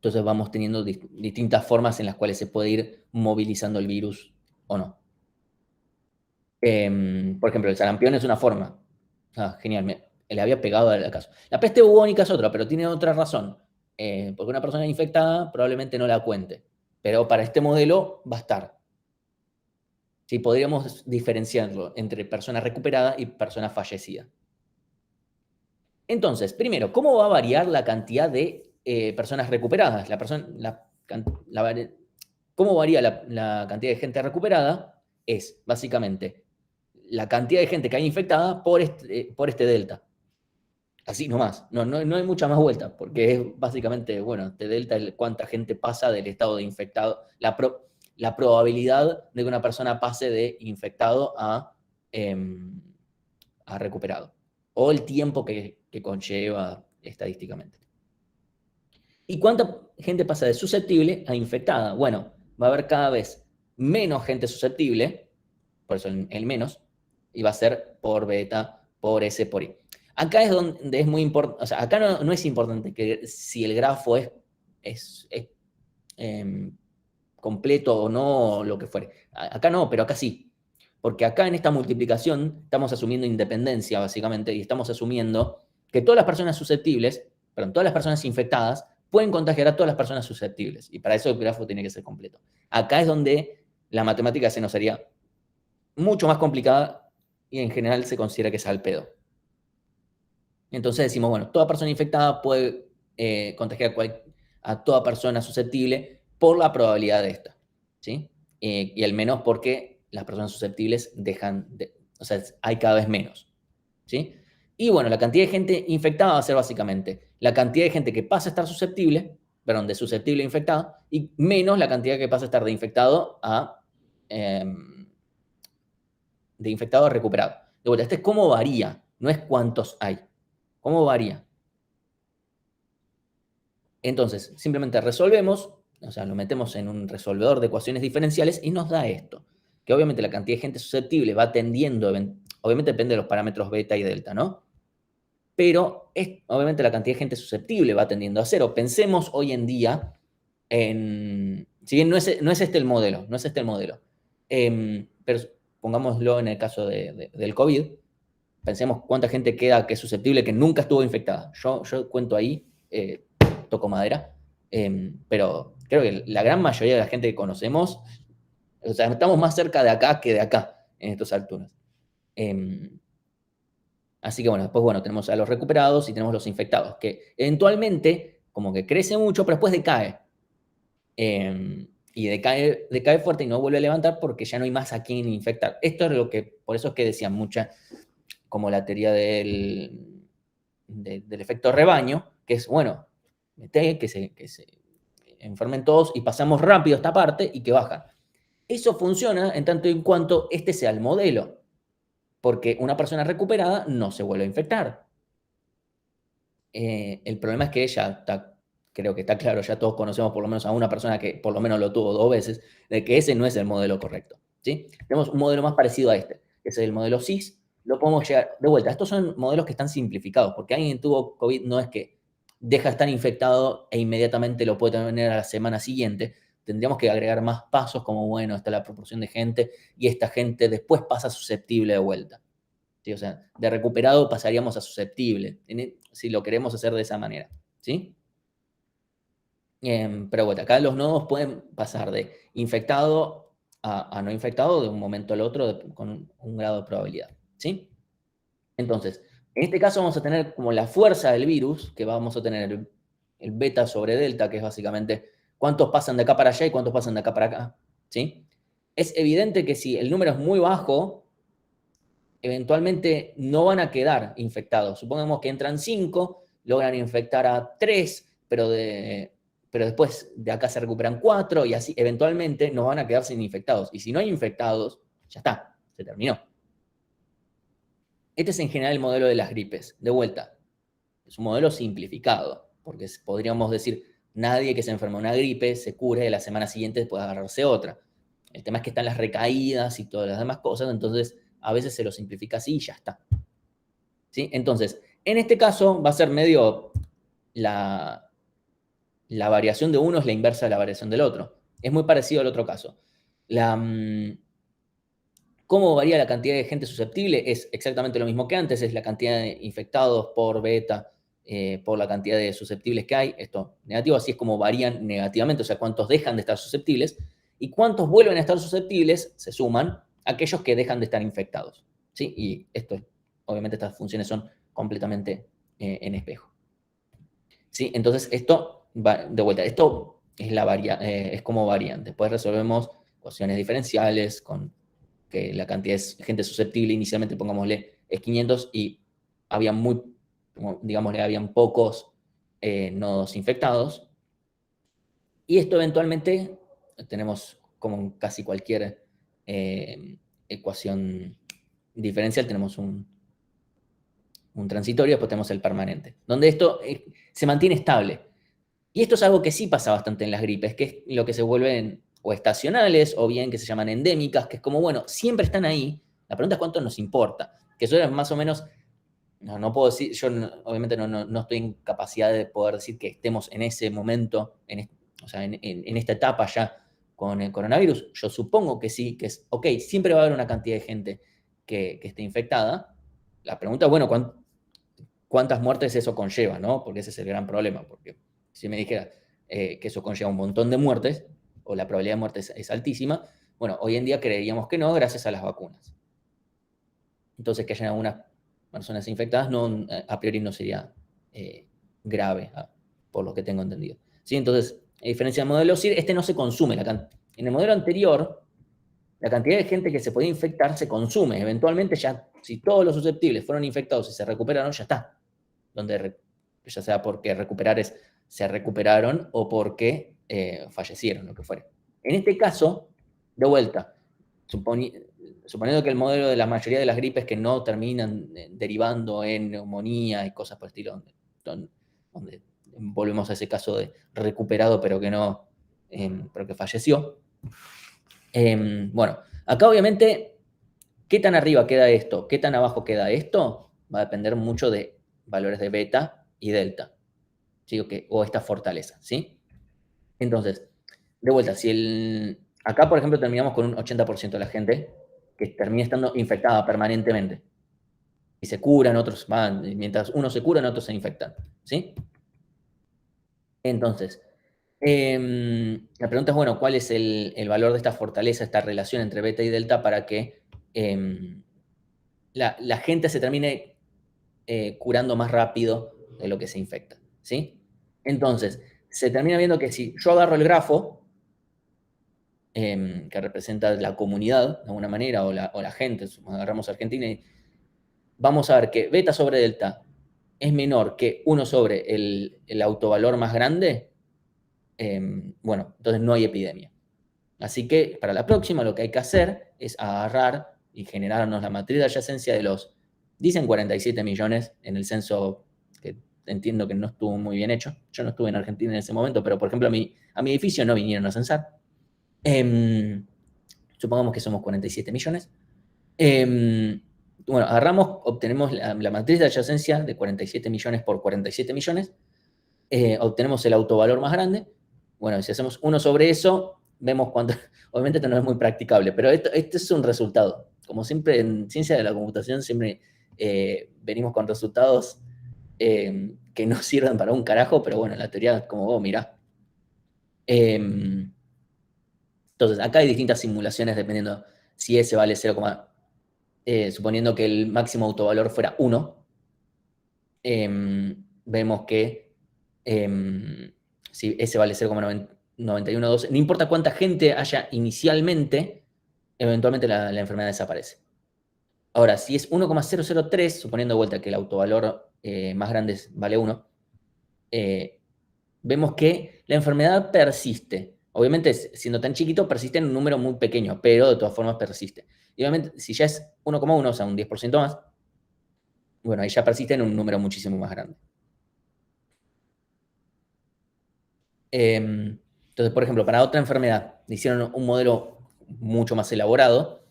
Entonces vamos teniendo distintas formas en las cuales se puede ir movilizando el virus o no. Por ejemplo, el sarampión es una forma. Ah, genial, le había pegado al caso. La peste bubónica es otra, pero tiene otra razón. Porque una persona infectada probablemente no la cuente, pero para este modelo va a estar. Sí, podríamos diferenciarlo entre persona recuperada y persona fallecida. Entonces, primero, ¿cómo va a variar la cantidad de personas recuperadas? ¿Cómo varía la cantidad de gente recuperada? Es básicamente la cantidad de gente que hay infectada por este delta. Así nomás, no hay mucha más vuelta, porque es básicamente, bueno, este delta es cuánta gente pasa del estado de infectado, la probabilidad de que una persona pase de infectado em, a recuperado, o el tiempo que conlleva estadísticamente. ¿Y cuánta gente pasa de susceptible a infectada? Bueno, va a haber cada vez menos gente susceptible, por eso el menos, y va a ser por beta, por S, por I. Acá es donde es muy importante, o sea, acá no es importante que si el grafo es completo o no, lo que fuere. Acá no, pero acá sí. Porque acá en esta multiplicación estamos asumiendo independencia, básicamente, y estamos asumiendo que todas las personas susceptibles, perdón, todas las personas infectadas pueden contagiar a todas las personas susceptibles. Y para eso el grafo tiene que ser completo. Acá es donde la matemática se nos haría mucho más complicada y en general se considera que es al pedo. Entonces decimos, bueno, toda persona infectada puede contagiar a toda persona susceptible por la probabilidad de esta, ¿sí? Y al menos porque las personas susceptibles o sea, hay cada vez menos, ¿sí? Y bueno, la cantidad de gente infectada va a ser básicamente la cantidad de gente que pasa a estar susceptible, perdón, de susceptible a infectada, y menos la cantidad que pasa a estar de infectado de infectado a recuperado. De vuelta, este es cómo varía, no es cuántos hay. ¿Cómo varía? Entonces, simplemente resolvemos, o sea, lo metemos en un resolvedor de ecuaciones diferenciales y nos da esto, que obviamente la cantidad de gente susceptible va tendiendo, obviamente depende de los parámetros beta y delta, ¿no? Pero obviamente la cantidad de gente susceptible va tendiendo a cero. Pensemos hoy en día si bien no es este el modelo, no es este el modelo, pero pongámoslo en el caso del COVID, pensemos cuánta gente queda que es susceptible que nunca estuvo infectada. Yo cuento ahí, toco madera, pero creo que la gran mayoría de la gente que conocemos, o sea, estamos más cerca de acá que de acá en estas alturas. Así que bueno, después bueno, tenemos a los recuperados y tenemos los infectados, que eventualmente como que crece mucho, pero después decae. Y decae fuerte y no vuelve a levantar porque ya no hay más a quien infectar. Esto es lo que, por eso es que decían mucha, como la teoría del efecto rebaño, que es, bueno, que se enfermen todos y pasamos rápido esta parte y que bajan. Eso funciona en tanto y en cuanto este sea el modelo, porque una persona recuperada no se vuelve a infectar. El problema es que creo que está claro, ya todos conocemos por lo menos a una persona que por lo menos lo tuvo 2 veces, de que ese no es el modelo correcto. ¿Sí? Tenemos un modelo más parecido a este, que es el modelo CIS. Lo podemos llegar, de vuelta, estos son modelos que están simplificados, porque alguien tuvo COVID no es que deja de estar infectado e inmediatamente lo puede tener a la semana siguiente. Tendríamos que agregar más pasos como, bueno, está la proporción de gente y esta gente después pasa susceptible de vuelta. ¿Sí? O sea, de recuperado pasaríamos a susceptible, si lo queremos hacer de esa manera. ¿Sí? Pero bueno, acá los nodos pueden pasar de infectado a no infectado de un momento al otro con un grado de probabilidad. ¿Sí? Entonces, en este caso vamos a tener como la fuerza del virus, que vamos a tener el beta sobre delta, que es básicamente cuántos pasan de acá para allá y cuántos pasan de acá para acá. ¿Sí? Es evidente que si el número es muy bajo, eventualmente no van a quedar infectados. Supongamos que entran 5, logran infectar a 3, pero después de acá se recuperan 4 y así eventualmente no van a quedar sin infectados. Y si no hay infectados, ya está, se terminó. Este es en general el modelo de las gripes. De vuelta, es un modelo simplificado, porque podríamos decir, nadie que se enferma de una gripe se cure y la semana siguiente puede agarrarse otra. El tema es que están las recaídas y todas las demás cosas, entonces a veces se lo simplifica así y ya está. ¿Sí? Entonces, en este caso va a ser medio la, la variación de uno es la inversa de la variación del otro. Es muy parecido al otro caso. ¿Cómo varía la cantidad de gente susceptible? Es exactamente lo mismo que antes, es la cantidad de infectados por beta, por la cantidad de susceptibles que hay. Esto negativo, así es como varían negativamente, o sea, cuántos dejan de estar susceptibles y cuántos vuelven a estar susceptibles, se suman aquellos que dejan de estar infectados. ¿Sí? Y esto, obviamente estas funciones son completamente en espejo. ¿Sí? Entonces, esto va de vuelta. Esto es, es como varían. Después resolvemos ecuaciones diferenciales con que la cantidad de gente susceptible inicialmente, pongámosle, es 500 y había digámosle, habían pocos nodos infectados. Y esto eventualmente tenemos, como en casi cualquier ecuación diferencial, tenemos un transitorio, después tenemos el permanente, donde esto se mantiene estable. Y esto es algo que sí pasa bastante en las gripes, que es lo que se vuelven o estacionales o bien que se llaman endémicas, que es como, bueno, siempre están ahí. La pregunta es cuánto nos importa. Que eso es más o menos, no puedo decir, yo obviamente no estoy en capacidad de poder decir que estemos en ese momento, o sea, en esta etapa ya con el coronavirus. Yo supongo que sí, que es, ok, siempre va a haber una cantidad de gente que esté infectada. La pregunta es, bueno, ¿cuántas muertes eso conlleva, no? Porque ese es el gran problema, porque si me dijera que eso conlleva un montón de muertes, o la probabilidad de muerte es altísima, bueno, hoy en día creeríamos que no, gracias a las vacunas. Entonces, que hayan algunas personas infectadas, no, a priori no sería grave, por lo que tengo entendido. ¿Sí? Entonces, a diferencia del modelo CIR, este no se consume. En el modelo anterior, la cantidad de gente que se podía infectar se consume. Eventualmente, ya, si todos los susceptibles fueron infectados y se recuperaron, ya está. Donde ya sea porque se recuperaron o porque fallecieron, lo que fuera. En este caso, de vuelta, suponiendo que el modelo de la mayoría de las gripes que no terminan derivando en neumonía y cosas por el estilo, donde volvemos a ese caso de recuperado pero que no, pero que falleció. Bueno, acá obviamente, ¿qué tan arriba queda esto? ¿Qué tan abajo queda esto? Va a depender mucho de valores de beta y delta, ¿sí? O esta fortaleza, ¿sí? Entonces, de vuelta, acá, por ejemplo, terminamos con un 80% de la gente que termina estando infectada permanentemente. Y se curan, otros van, mientras unos se curan, otros se infectan, ¿sí? Entonces, la pregunta es, bueno, ¿cuál es el valor de esta fortaleza, esta relación entre beta y delta para que la gente se termine curando más rápido de lo que se infecta, ¿sí? Entonces, se termina viendo que si yo agarro el grafo, que representa la comunidad de alguna manera, o la gente, agarramos Argentina, y vamos a ver que beta sobre delta es menor que 1 sobre el autovalor más grande, bueno, entonces no hay epidemia. Así que para la próxima lo que hay que hacer es agarrar y generarnos la matriz de adyacencia de los, dicen 47 millones en el censo, que entiendo que no estuvo muy bien hecho. Yo no estuve en Argentina en ese momento, pero por ejemplo a mi edificio no vinieron a censar. Supongamos que somos 47 millones. Bueno, obtenemos la matriz de adyacencia de 47 millones por 47 millones. Obtenemos el autovalor más grande. Bueno, si hacemos 1 sobre eso, vemos cuánto. Obviamente esto no es muy practicable, pero esto es un resultado. Como siempre en ciencia de la computación, siempre venimos con resultados que no sirven para un carajo, pero bueno, en la teoría, como vos mirá. Entonces, acá hay distintas simulaciones dependiendo si S vale 0, suponiendo que el máximo autovalor fuera 1, vemos que si S vale 0,9112, no importa cuánta gente haya inicialmente, eventualmente la enfermedad desaparece. Ahora, si es 1,003, suponiendo de vuelta que el autovalor más grande vale 1, vemos que la enfermedad persiste. Obviamente, siendo tan chiquito, persiste en un número muy pequeño, pero de todas formas persiste. Y obviamente, si ya es 1,1, o sea, un 10% más, bueno, ahí ya persiste en un número muchísimo más grande. Entonces, por ejemplo, para otra enfermedad, hicieron un modelo mucho más elaborado.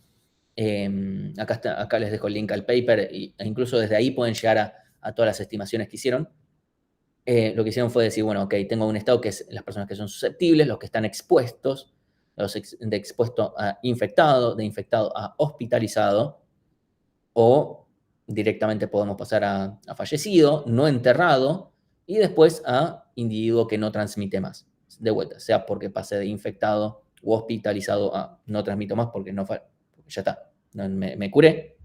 Acá les dejo el link al paper e incluso desde ahí pueden llegar a todas las estimaciones que hicieron. Lo que hicieron fue decir, bueno, ok, tengo un estado que es las personas que son susceptibles, los que están expuestos, de expuesto a infectado, de infectado a hospitalizado, o directamente podemos pasar a fallecido, no enterrado, y después a individuo que no transmite más. De vuelta, sea porque pase de infectado o hospitalizado a no transmito más porque no porque ya está, me curé,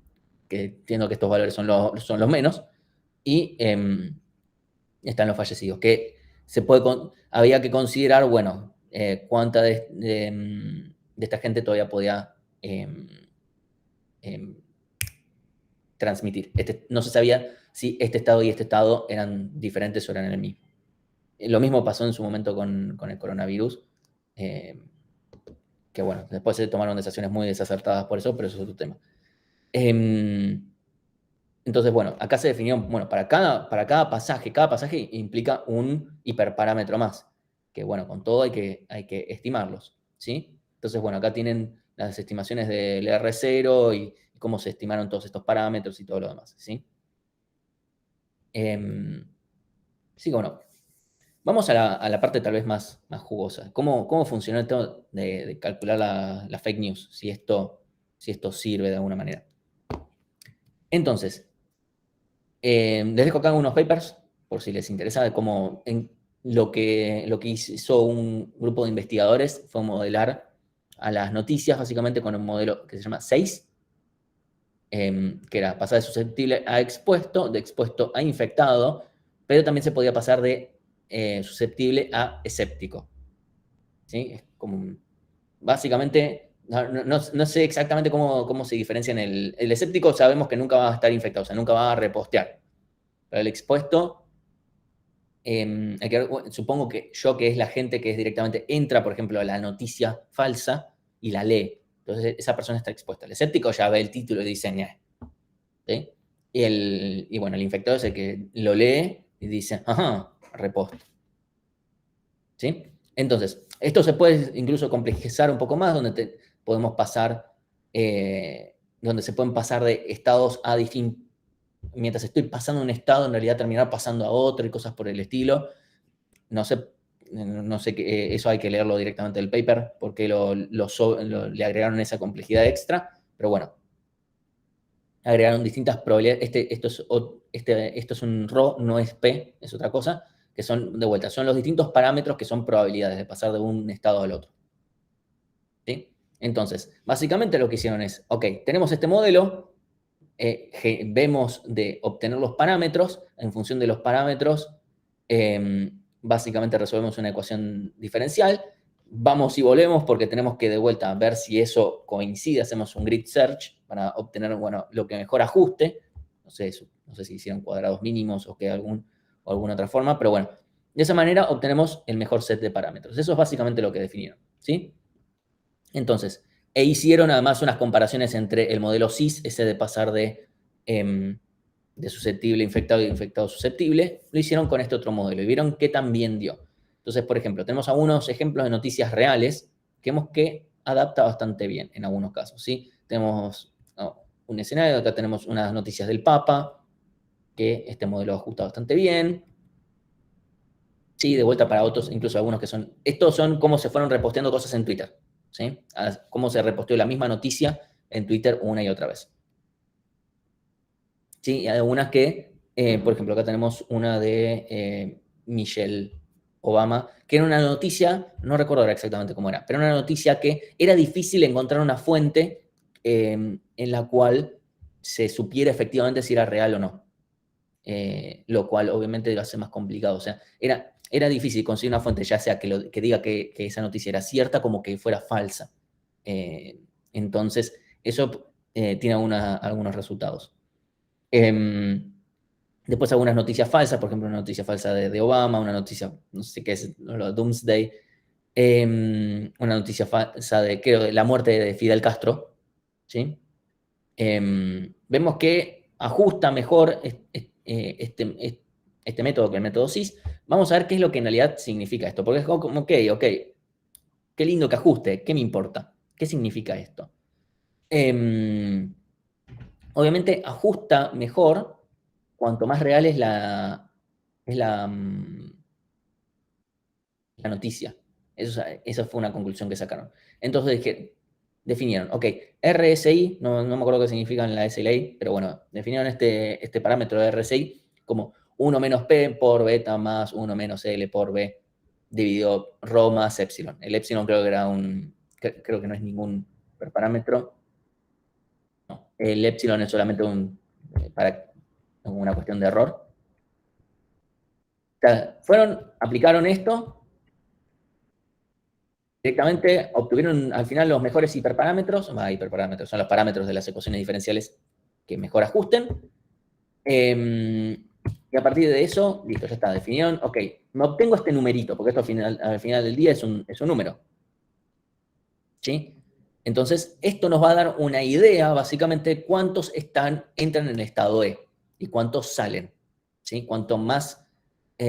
que entiendo que estos valores son los menos, y están los fallecidos, que había que considerar, bueno, cuánta de esta gente todavía podía em, transmitir. No se sabía si este estado y este estado eran diferentes o eran el mismo. Lo mismo pasó en su momento con el coronavirus, que bueno, después se tomaron decisiones muy desacertadas por eso, pero eso es otro tema. Entonces, bueno, acá se definió, bueno, para cada pasaje implica un hiperparámetro más, que bueno, con todo hay que estimarlos, ¿sí? Entonces, bueno, acá tienen las estimaciones del R0 y cómo se estimaron todos estos parámetros y todo lo demás, ¿sí? Sí, bueno, vamos a la parte tal vez más jugosa. ¿Cómo funciona esto de calcular la fake news? Si esto sirve de alguna manera. Entonces, les dejo acá unos papers, por si les interesa, de cómo lo que hizo un grupo de investigadores fue modelar a las noticias, básicamente con un modelo que se llama 6, que era pasar de susceptible a expuesto, de expuesto a infectado, pero también se podía pasar de susceptible a escéptico. ¿Sí? Es como, básicamente, no sé exactamente cómo se diferencian. El escéptico sabemos que nunca va a estar infectado, o sea, nunca va a repostear. Pero el expuesto, supongo que es la gente que directamente entra, por ejemplo, a la noticia falsa y la lee. Entonces, esa persona está expuesta. El escéptico ya ve el título y dice, "Ñe", ¿sí? Y bueno, el infectado es el que lo lee y dice, ajá, repost. ¿Sí? Entonces, esto se puede incluso complejizar un poco más, donde podemos pasar, donde se pueden pasar de estados a distintos. Mientras estoy pasando un estado, en realidad terminar pasando a otro y cosas por el estilo. No sé, eso hay que leerlo directamente del paper, porque le agregaron esa complejidad extra, pero bueno, agregaron distintas probabilidades. Esto es un RO, no es P, es otra cosa, que son, de vuelta, son los distintos parámetros que son probabilidades de pasar de un estado al otro. ¿Sí? Entonces, básicamente lo que hicieron es, ok, tenemos este modelo, vemos de obtener los parámetros, en función de los parámetros, básicamente resolvemos una ecuación diferencial, vamos y volvemos porque tenemos que de vuelta ver si eso coincide, hacemos un grid search para obtener, bueno, lo que mejor ajuste, no sé si hicieron cuadrados mínimos o alguna otra forma, pero bueno, de esa manera obtenemos el mejor set de parámetros. Eso es básicamente lo que definieron, ¿sí? Entonces, hicieron además unas comparaciones entre el modelo CIS, ese de pasar de susceptible infectado y infectado susceptible, lo hicieron con este otro modelo y vieron qué tan bien dio. Entonces, por ejemplo, tenemos algunos ejemplos de noticias reales que vemos que adapta bastante bien en algunos casos, ¿sí? Tenemos un escenario, acá tenemos unas noticias del Papa, que este modelo ajusta bastante bien. Sí, de vuelta para otros, incluso algunos que son. Estos son cómo se fueron reposteando cosas en Twitter, ¿sí? Cómo se reposteó la misma noticia en Twitter una y otra vez. Sí, y hay algunas que, por ejemplo, acá tenemos una de Michelle Obama, que era una noticia, no recuerdo ahora exactamente cómo era, pero era una noticia que era difícil encontrar una fuente en la cual se supiera efectivamente si era real o no. Lo cual obviamente lo hace más complicado. O sea, era difícil conseguir una fuente, ya sea que diga que esa noticia era cierta como que fuera falsa. Entonces, eso tiene algunos resultados. Después algunas noticias falsas, por ejemplo, una noticia falsa de Obama, una noticia, no sé qué es, lo Doomsday, una noticia falsa creo, de la muerte de Fidel Castro, ¿sí? Vemos que ajusta mejor este método que el método CIS. Vamos a ver qué es lo que en realidad significa esto, porque es como, ok, qué lindo que ajuste, ¿qué me importa? ¿Qué significa esto? Obviamente ajusta mejor cuanto más real es la noticia. Esa fue una conclusión que sacaron. Entonces definieron, ok, RSI, no me acuerdo qué significa en la SLA, pero bueno, definieron este parámetro de RSI como 1 menos P por beta más 1 menos L por B dividido ρ más epsilon. El epsilon creo creo que no es ningún parámetro. No, el epsilon es solamente para una cuestión de error. O sea, aplicaron esto, directamente obtuvieron al final los mejores hiperparámetros, son los parámetros de las ecuaciones diferenciales que mejor ajusten. Y a partir de eso, listo, ya está, definieron, ok, me obtengo este numerito, porque esto al final del día es un número. ¿Sí? Entonces, esto nos va a dar una idea, básicamente, cuántos entran en el estado E y cuántos salen. ¿Sí? Cuanto más... o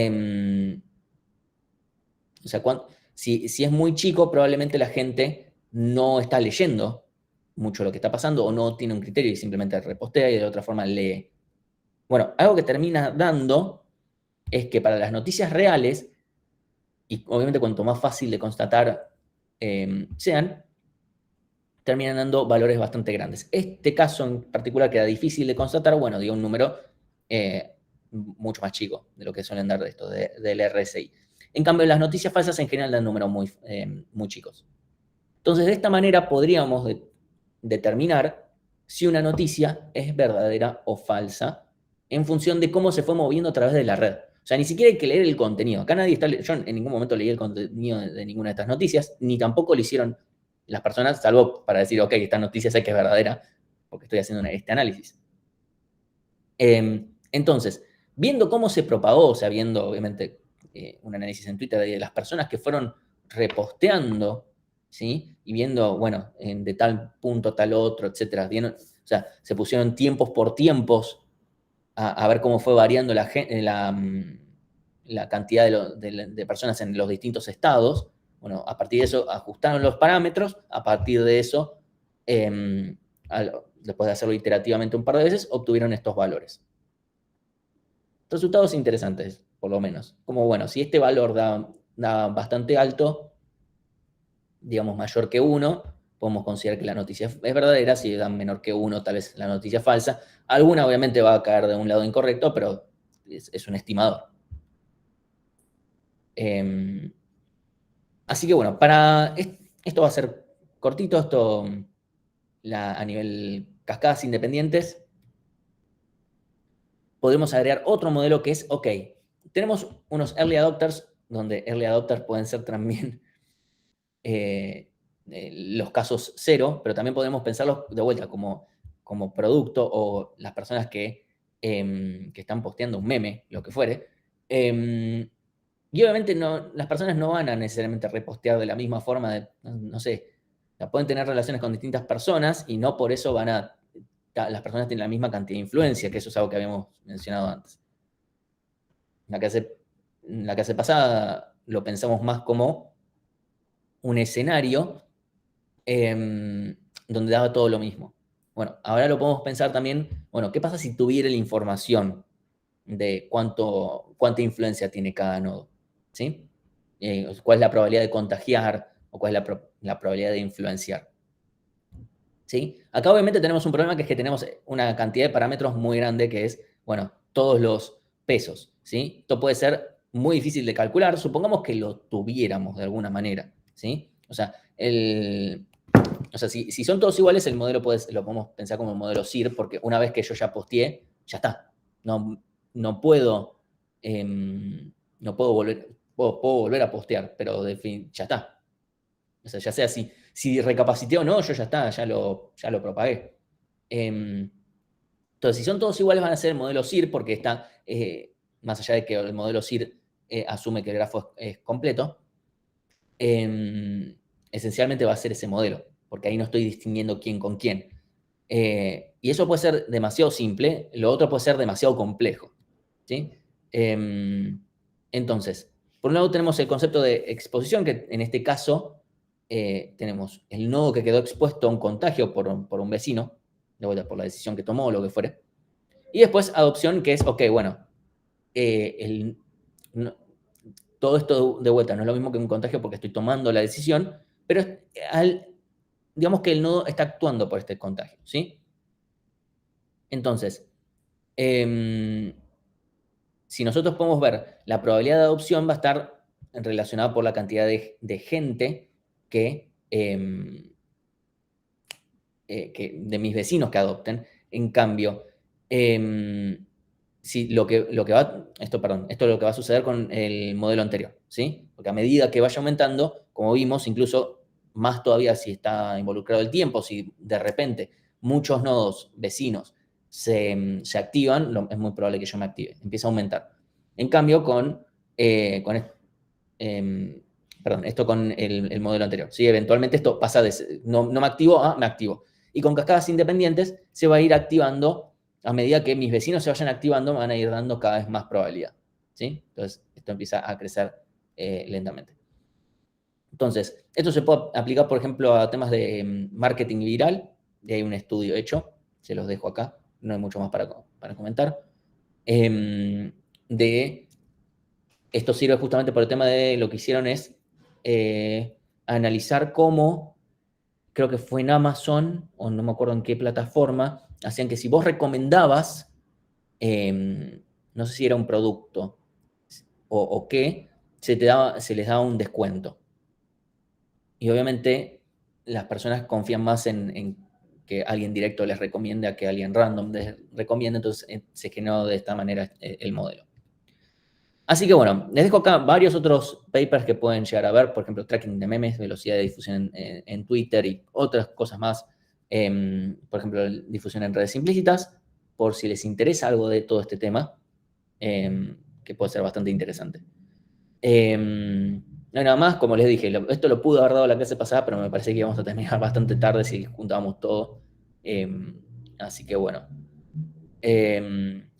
sea, si es muy chico, probablemente la gente no está leyendo mucho lo que está pasando o no tiene un criterio y simplemente repostea y de otra forma lee. Bueno, algo que termina dando es que para las noticias reales, y obviamente cuanto más fácil de constatar sean, terminan dando valores bastante grandes. Este caso en particular, que era difícil de constatar, bueno, dio un número mucho más chico de lo que suelen dar de esto, del RSI. En cambio, las noticias falsas en general dan números muy chicos. Entonces, de esta manera podríamos determinar si una noticia es verdadera o falsa en función de cómo se fue moviendo a través de la red. O sea, ni siquiera hay que leer el contenido. Acá nadie está... Yo en ningún momento leí el contenido de ninguna de estas noticias, ni tampoco lo hicieron las personas, salvo para decir, ok, esta noticia sé que es verdadera, porque estoy haciendo este análisis. Entonces, viendo cómo se propagó, o sea, viendo obviamente un análisis en Twitter de las personas que fueron reposteando, ¿sí? Y viendo, bueno, de tal punto, tal otro, etcétera. O sea, se pusieron tiempos por tiempos a ver cómo fue variando la cantidad de personas en los distintos estados. Bueno, a partir de eso ajustaron los parámetros, a partir de eso, después de hacerlo iterativamente un par de veces, obtuvieron estos valores. Resultados interesantes, por lo menos. Como, bueno, si este valor da bastante alto, digamos mayor que 1, podemos considerar que la noticia es verdadera. Si da menor que 1, tal vez la noticia es falsa. Alguna obviamente va a caer de un lado incorrecto, pero es un estimador. Así que bueno, esto va a ser cortito, a nivel cascadas independientes. Podemos agregar otro modelo que es, ok, tenemos unos early adopters, donde early adopters pueden ser también los casos cero, pero también podemos pensarlos de vuelta como producto o las personas que están posteando un meme, lo que fuere. Y obviamente las personas no van a necesariamente repostear de la misma forma, no sé, pueden tener relaciones con distintas personas y no por eso las personas tienen la misma cantidad de influencia, que eso es algo que habíamos mencionado antes. La clase pasada lo pensamos más como un escenario donde daba todo lo mismo. Bueno, ahora lo podemos pensar también, bueno, ¿qué pasa si tuviera la información de cuánta influencia tiene cada nodo? ¿Sí? ¿Cuál es la probabilidad de contagiar o cuál es la probabilidad de influenciar? ¿Sí? Acá obviamente tenemos un problema, que es que tenemos una cantidad de parámetros muy grande, que es, bueno, todos los pesos, ¿sí? Esto puede ser muy difícil de calcular, supongamos que lo tuviéramos de alguna manera, ¿sí? O sea, si son todos iguales, el modelo lo podemos pensar como el modelo SIR, porque una vez que yo ya posteé, ya está. No puedo, no puedo puedo volver a postear, pero ya está. O sea, ya sea si recapacité o no, yo ya está, ya lo propagué. Entonces, si son todos iguales, van a ser el modelo SIR, porque está, más allá de que el modelo SIR asume que el grafo es completo, esencialmente va a ser ese modelo, porque ahí no estoy distinguiendo quién con quién. Y eso puede ser demasiado simple, lo otro puede ser demasiado complejo. ¿Sí? Entonces, por un lado tenemos el concepto de exposición, que en este caso tenemos el nodo que quedó expuesto a un contagio por un vecino, de vuelta por la decisión que tomó o lo que fuere. Y después adopción, que es, ok, bueno, todo esto de vuelta no es lo mismo que un contagio porque estoy tomando la decisión, pero digamos que el nodo está actuando por este contagio, ¿sí? Entonces, em, si nosotros podemos ver, la probabilidad de adopción va a estar relacionada por la cantidad de gente de mis vecinos que adopten. En cambio, si esto es lo que va a suceder con el modelo anterior, ¿sí? Porque a medida que vaya aumentando, como vimos, incluso más todavía si está involucrado el tiempo, si de repente muchos nodos vecinos se activan, es muy probable que yo me active, empieza a aumentar. En cambio, eh, esto con el modelo anterior, ¿sí? Eventualmente esto pasa de no me activo a me activo. Y con cascadas independientes se va a ir activando a medida que mis vecinos se vayan activando, me van a ir dando cada vez más probabilidad, ¿sí? Entonces, esto empieza a crecer lentamente. Entonces, esto se puede aplicar, por ejemplo, a temas de marketing viral. Y hay un estudio hecho, se los dejo acá, no hay mucho más para comentar. De Esto sirve justamente por el tema de lo que hicieron es analizar cómo, creo que fue en Amazon, o no me acuerdo en qué plataforma, hacían que si vos recomendabas, no sé si era un producto o qué, se les daba un descuento. Y obviamente las personas confían más en que alguien directo les recomiende a que alguien random les recomiende, entonces se generó de esta manera el modelo. Así que bueno, les dejo acá varios otros papers que pueden llegar a ver, por ejemplo, tracking de memes, velocidad de difusión en Twitter y otras cosas más, por ejemplo, difusión en redes implícitas, por si les interesa algo de todo este tema, que puede ser bastante interesante. No hay nada más, como les dije, esto lo pude haber dado la clase pasada, pero me parece que íbamos a terminar bastante tarde si juntábamos todo. Así que bueno.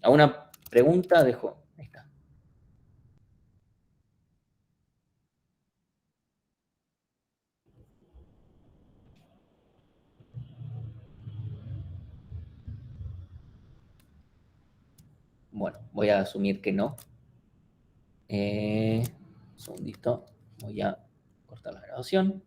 ¿Alguna pregunta? Dejo. Ahí está. Bueno, voy a asumir que no. Un segundito. Voy a cortar la grabación.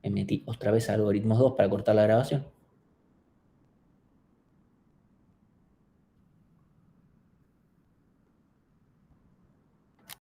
Me metí otra vez a algoritmos 2 para cortar la grabación.